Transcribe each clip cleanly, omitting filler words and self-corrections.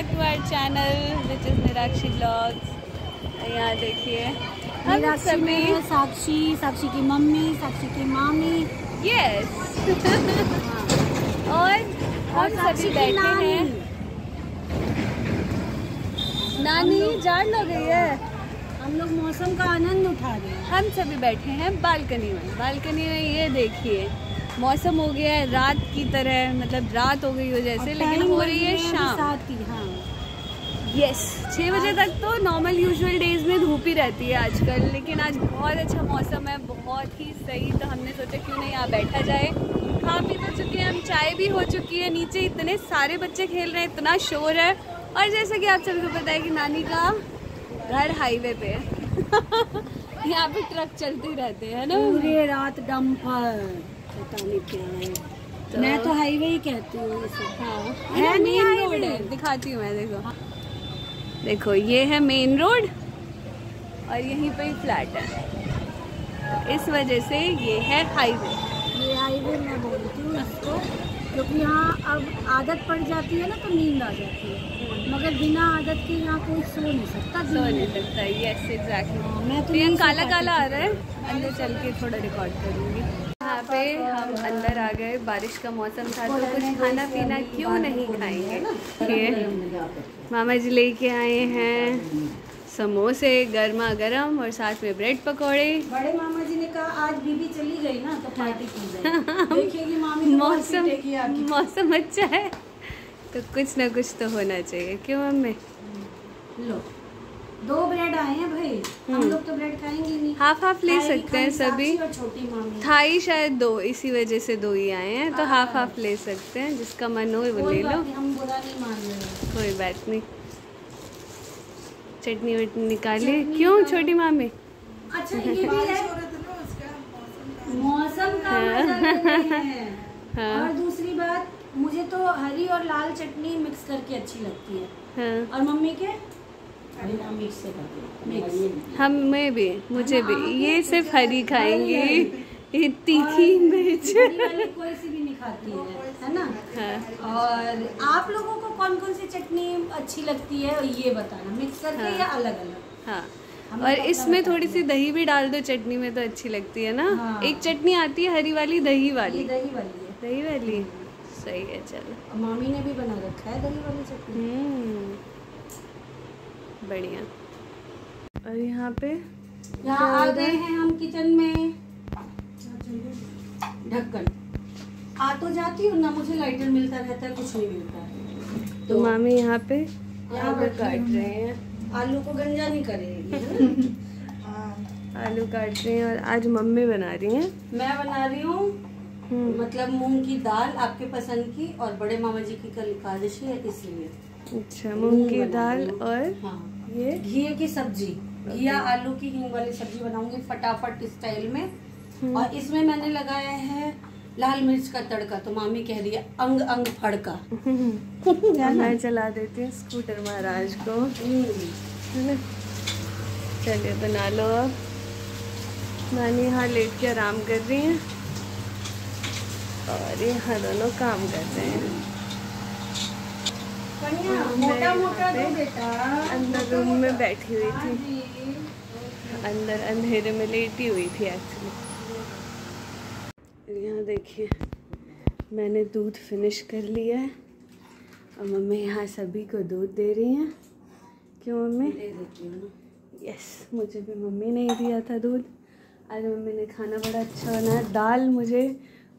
Back to our channel which is Nirakshi blogs. यहाँ देखिए हम सभी साक्षी की मम्मी, साक्षी की मामी, यस और हम सभी बैठे हैं। नानी जाड़ लग गई है। हम लोग मौसम का आनंद उठा रहे हैं। हम सभी बैठे हैं बालकनी में। ये देखिए मौसम हो गया है रात की तरह, मतलब रात हो गई हो जैसे, लेकिन हो रही है शाम। यस 6 बजे तक तो नॉर्मल यूजुअल डेज में धूप ही रहती है आजकल, लेकिन आज बहुत अच्छा मौसम है, बहुत ही सही। तो हमने सोचा क्यों नहीं यहाँ बैठा जाए। खा पी तो चुके हैं हम, चाय भी हो चुकी है। नीचे इतने सारे बच्चे खेल रहे हैं, इतना शोर है। और जैसा कि आप सभी को पता है कि नानी का घर हाईवे पे है यहाँ पे ट्रक चलते रहते हैं ना पूरे रात डंपर, पता नहीं क्या है। तो मैं तो हाईवे ही कहती हूँ इसे। हाँ है, मेन रोड है। दिखाती हूँ मैं, देखो ये है मेन रोड और यहीं पे ही फ्लैट है, इस वजह से ये है हाईवे। ये हाईवे मैं बोलती हूँ इसको, क्योंकि यहाँ अब आदत पड़ जाती है ना तो नींद आ जाती है, मगर बिना आदत के यहाँ कोई सो नहीं सकता। Yes exactly. मैं तो यहाँ काला काला आ रहा है, अंदर चल के थोड़ा रिकॉर्ड करूँगी। यहाँ पे हम अंदर आ गए, बारिश का मौसम था तो कुछ खाना पीना क्यों नहीं खाएंगे। मामा जी लेके आए हैं समोसे गर्मा गर्म और साथ में ब्रेड पकौड़े। बड़े मामा जी ने कहा आज बीबी चली गई ना तो पार्टी की जाए। देखिएगी मामी मौसम अच्छा है तो कुछ ना कुछ तो होना चाहिए, क्यों मम्मी। लो 2 ब्रेड आए हैं भाई, हम लोग तो ब्रेड खाएंगे नहीं। हाफ ले सकते हैं सभी। और छोटी मामी था ही शायद 2, इसी वजह से 2 ही आए हैं, तो हाफ ले सकते हैं, जिसका मन हो वो ले लो। हम बुरा नहीं मान रहे। कोई बात नहीं। चटनी वटनी निकालिए। क्यों छोटी मामी। अच्छा ये भी है, मौसम का मजा ले रहे हैं। हाँ। और दूसरी बात, मुझे तो हरी और लाल चटनी मिक्स करके अच्छी लगती है। हाँ। और मम्मी के मिक्स से करके। हमें भी, मुझे भी। ये सिर्फ हरी खाएंगे, ये तीखी मिर्च कोई सी भी नहीं खाती है ना। हाँ। और आप लोगों को कौन कौन सी चटनी अच्छी लगती है ये बताना, मिक्स करके हाँ। या अलग अलग। हाँ और इसमें थोड़ी सी दही भी डाल दो चटनी में तो अच्छी लगती है ना। हाँ। एक चटनी आती है हरी वाली, दही वाली। दही वाली है। दही वाली सही है। चलो मामी ने भी बना रखा है दही वाली चटनी। बढ़िया। और यहाँ पे आ गए हैं हम किचन में। ढक्कन आ तो जाती हूँ ना, मुझे लाइटर मिलता रहता है, कुछ नहीं मिलता है। तो मामी यहाँ पे आलू काट रहे हैं। आलू को गंजा नहीं करेगी। आलू काट रहे हैं और आज मम्मी बना रही हैं। मैं बना रही हूँ मतलब मूंग की दाल आपके पसंद की, और बड़े मामा जी की कल एकादशी है इसलिए। अच्छा मूंग की दाल और हाँ ये घी की सब्जी, घिया आलू की हींग वाली सब्जी बनाऊंगी फटाफट स्टाइल में। और इसमें मैंने लगाया है लाल मिर्च का तड़का, तो मामी कह रही है अंग अंग फड़का। मैं चला देती हूँ स्कूटर महाराज को। चलिए बना लो अब। नानी यहाँ लेट के आराम कर रही हैं और यहाँ दोनों काम कर रहे हैं। मोटा मोटा दो बेटा। अंदर रूम में बैठी हुई थी, अंदर अंधेरे में लेटी हुई थी एक्चुअली। यहाँ देखिए मैंने दूध फिनिश कर लिया है और मम्मी यहाँ सभी को दूध दे रही हैं। क्यों मम्मी। दे देती हूँ ना। यस मुझे भी मम्मी ने ही दिया था दूध। आज मम्मी ने खाना बड़ा अच्छा बनाया। दाल मुझे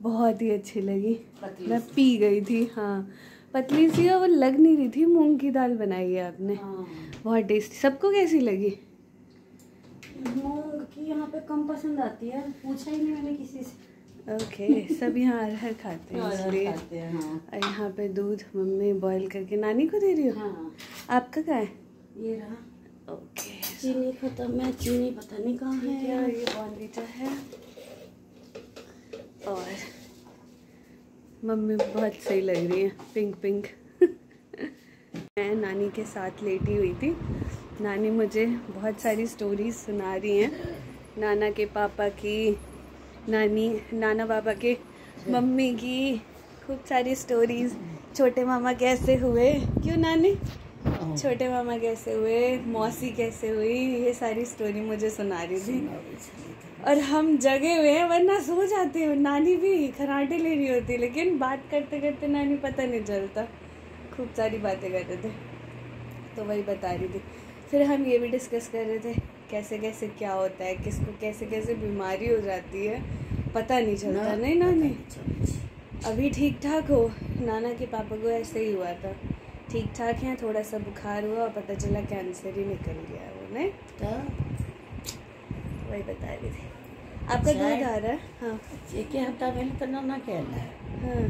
बहुत ही अच्छी लगी, मैं पी गई थी। हाँ पतली सी और वो लग नहीं रही थी। मूंग की दाल बनाई है आपने। हाँ। बहुत टेस्टी। सबको कैसी लगी। मूंग की यहाँ पे कम पसंद आती है, पूछा ही नहीं मैंने किसी से। ओके सब यहाँ अरहर खाते हैं इसलिए। हाँ। और यहाँ पे दूध मम्मी बॉईल करके नानी को दे रही हो। हाँ। आपका क्या है। ये रहा। ओके चीनी खत्म है, चीनी पता नहीं कहाँ है। यार ये बॉर्नवीटा है। और मम्मी बहुत सही लग रही है, पिंक पिंक। मैं नानी के साथ लेटी हुई थी। नानी मुझे बहुत सारी स्टोरीज सुना रही हैं, नाना के पापा की, नाना पापा के मम्मी की, खूब सारी स्टोरीज। छोटे मामा कैसे हुए, क्यों नानी। छोटे मामा कैसे हुए, मौसी कैसे हुई, ये सारी स्टोरी मुझे सुना रही थी। और हम जगे हुए हैं, वरना सो जाते हो। नानी भी खराटे ले रही होती, लेकिन बात करते करते नानी पता नहीं चलता, खूब सारी बातें कर रहे थे, तो वही बता रही थी। फिर हम ये भी डिस्कस कर रहे थे कैसे कैसे क्या होता है, किसको कैसे कैसे बीमारी हो जाती है, पता नहीं चलता। नहीं नानी, अभी ठीक ठाक हो? नाना के पापा को ऐसे ही हुआ था, ठीक ठाक है, थोड़ा सा बुखार हुआ और पता चला कैंसर ही निकल गया वो। नहीं वही बता रही थी। आपका दूध आ रहा है? हाँ, एक हफ्ता पहले तो ना कहला है। हाँ,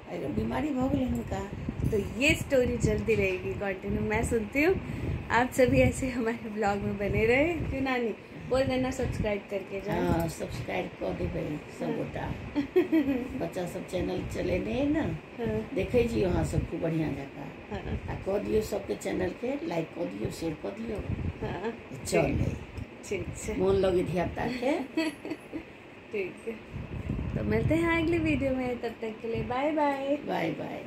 अरे बीमारी हो गई उनका। तो ये स्टोरी चलती रहेगी कंटिन्यू, मैं सुनती हूँ। आप सभी ऐसे हमारे ब्लॉग में बने रहे। क्यों नानी, बोल देना सब्सक्राइब करके जाओ। हाँ, सब्सक्राइब कर दे भाई सब गोटा। बच्चा सब चैनल चले नहीं ना, देखे जी वहाँ सबको बढ़िया जगह। कह दियो सबके चैनल के लाइक कर दियो, शेयर कर दियो। चल ठीक है, मन लगे ध्याता के। ठीक है, तो मिलते हैं अगले वीडियो में, तब तक के लिए बाय बाय। Bye bye.